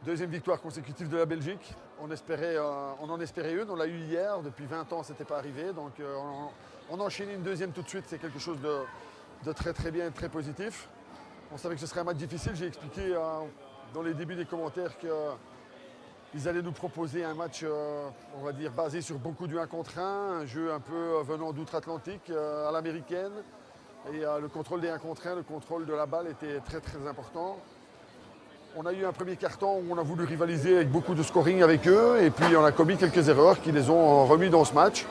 Deuxième victoire consécutive de la Belgique. On en espérait une, on l'a eu hier. Depuis 20 ans, ce n'était pas arrivé. Donc on enchaîne une deuxième tout de suite. C'est quelque chose de très très bien et très positif. On savait que ce serait un match difficile. J'ai expliqué dans les débuts des commentaires qu'ils allaient nous proposer un match, on va dire, basé sur beaucoup du 1 contre 1, un jeu un peu venant d'outre-Atlantique à l'américaine. Et le contrôle des 1 contre 1, le contrôle de la balle était très très important. On a eu un premier carton où on a voulu rivaliser avec beaucoup de scoring avec eux et puis on a commis quelques erreurs qui les ont remis dans ce match.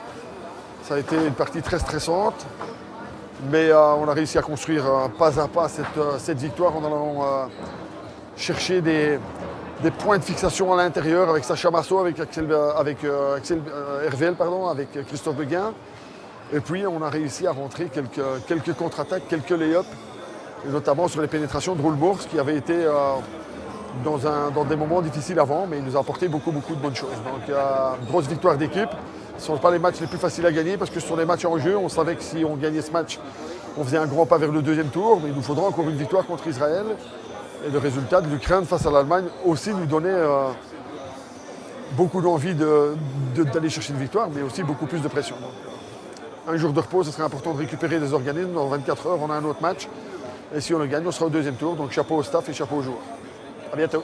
Ça a été une partie très stressante, mais on a réussi à construire pas à pas cette victoire en allant chercher des points de fixation à l'intérieur avec Sacha Marceau, avec Hervel, avec Christophe Beguin. Et puis on a réussi à rentrer quelques contre-attaques, quelques lay-ups, notamment sur les pénétrations de Roulbourg, qui avait été dans des moments difficiles avant, mais il nous a apporté beaucoup de bonnes choses. Donc grosse victoire d'équipe. Ce ne sont pas les matchs les plus faciles à gagner parce que ce sont des matchs en jeu. On savait que si on gagnait ce match, on faisait un grand pas vers le deuxième tour, mais il nous faudra encore une victoire contre Israël. Et le résultat de l'Ukraine face à l'Allemagne aussi nous donnait beaucoup d'envie d'aller chercher une victoire, mais aussi beaucoup plus de pression. Donc, un jour de repos, ce serait important de récupérer des organismes. Dans 24 heures, on a un autre match. Et si on le gagne, on sera au deuxième tour. Donc chapeau au staff et chapeau aux joueurs. À bientôt.